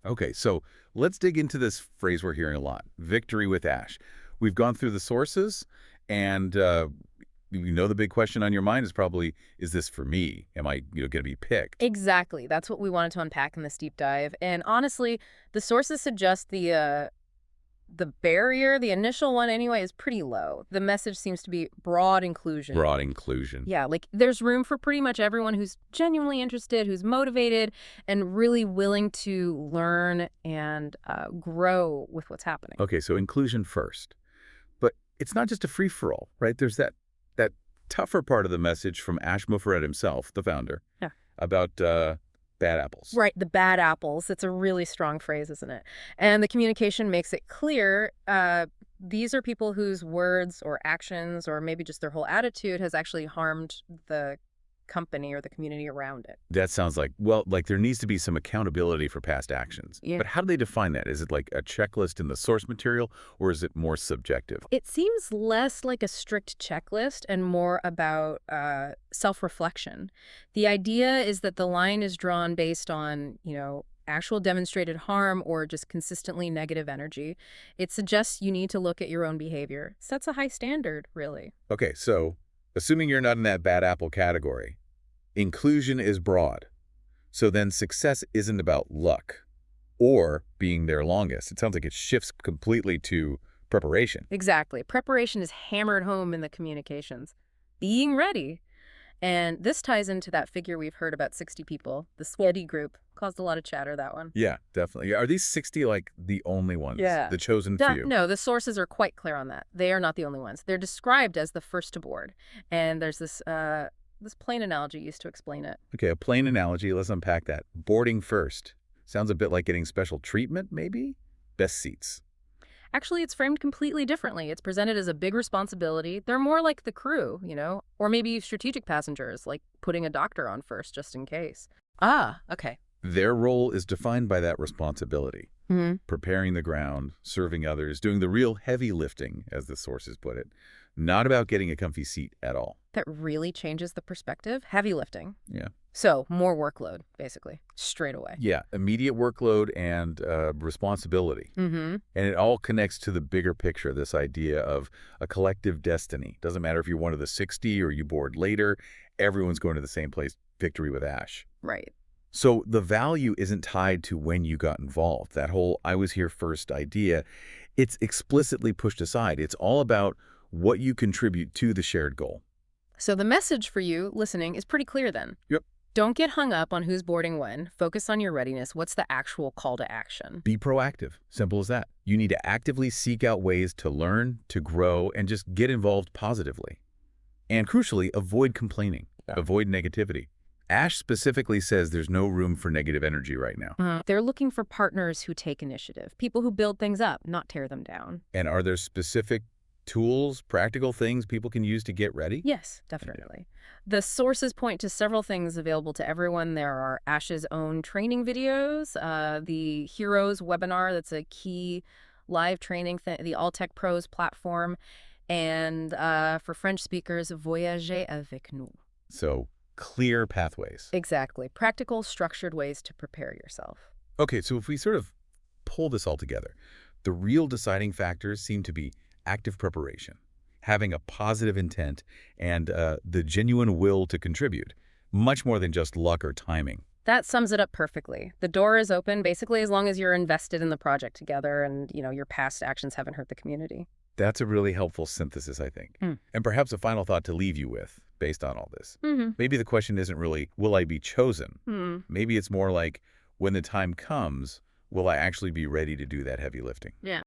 Okay, so let's dig into this phrase we're hearing a lot, victory with Ash. We've gone through the sources, and you know the big question on your mind is probably, is this for me? Am I going to be picked? Exactly. That's what we wanted to unpack in this deep dive. And honestly, the sources suggest the barrier, the initial one anyway, is pretty low. The message seems to be broad inclusion. Broad inclusion. Yeah, like there's room for pretty much everyone who's genuinely interested, who's motivated, and really willing to learn and grow with what's happening. Okay, so inclusion first. But it's not just a free-for-all, right? There's that tougher part of the message from Ash Mufareh himself, the founder, Yeah. about bad apples. Right, the bad apples. It's a really strong phrase, isn't it? And the communication makes it clear these are people whose words or actions or maybe just their whole attitude has actually harmed the company or the community around it. That sounds like, well, like there needs to be some accountability for past actions. Yeah. But how do they define that? Is it like a checklist in the source material, or is it more subjective? It seems less like a strict checklist and more about self-reflection. The idea is that the line is drawn based on, actual demonstrated harm or just consistently negative energy. It suggests you need to look at your own behavior. Sets a high standard, really. Okay, so assuming you're not in that bad apple category, inclusion is broad. So then success isn't about luck or being there longest. It sounds like it shifts completely to preparation. Exactly. Preparation is hammered home in the communications. Being ready. And this ties into that figure we've heard about 60 people. The sweaty group caused a lot of chatter, that one. Yeah, definitely. Are these 60 like the only ones? Yeah. The chosen few? No, the sources are quite clear on that. They are not the only ones. They're described as the first to board. And there's this plane analogy used to explain it. Okay, a plain analogy. Let's unpack that. Boarding first. Sounds a bit like getting special treatment, maybe? Best seats. Actually, it's framed completely differently. It's presented as a big responsibility. They're more like the crew, or maybe strategic passengers, like putting a doctor on first just in case. Ah, okay. Their role is defined by that responsibility. Mm-hmm. Preparing the ground, serving others, doing the real heavy lifting, as the sources put it. Not about getting a comfy seat at all. That really changes the perspective. Heavy lifting. Yeah. So, more workload, basically, straight away. Yeah, immediate workload and responsibility. Mm-hmm. And it all connects to the bigger picture, this idea of a collective destiny. Doesn't matter if you're one of the 60 or you board later, everyone's going to the same place, victory with Ash. Right. So the value isn't tied to when you got involved. That whole I was here first idea, it's explicitly pushed aside. It's all about what you contribute to the shared goal. So the message for you listening is pretty clear then. Yep. Don't get hung up on who's boarding when. Focus on your readiness. What's the actual call to action? Be proactive. Simple as that. You need to actively seek out ways to learn, to grow, and just get involved positively. And crucially, avoid complaining. Yeah. Avoid negativity. Ash specifically says there's no room for negative energy right now. They're looking for partners who take initiative, people who build things up, not tear them down. And are there specific tools, practical things people can use to get ready? Yes, definitely. The sources point to several things available to everyone. There are Ash's own training videos, the Heroes webinar, that's a key live training, the All Tech Pros platform, and for French speakers, Voyager avec nous. So clear pathways. Exactly. Practical, structured ways to prepare yourself. Okay, so if we sort of pull this all together, the real deciding factors seem to be active preparation, having a positive intent, and the genuine will to contribute, much more than just luck or timing. That sums it up perfectly. The door is open, basically, as long as you're invested in the project together and, your past actions haven't hurt the community. That's a really helpful synthesis, I think. And perhaps a final thought to leave you with, based on all this. Maybe the question isn't really, will I be chosen? Maybe it's more like, when the time comes, will I actually be ready to do that heavy lifting? Yeah.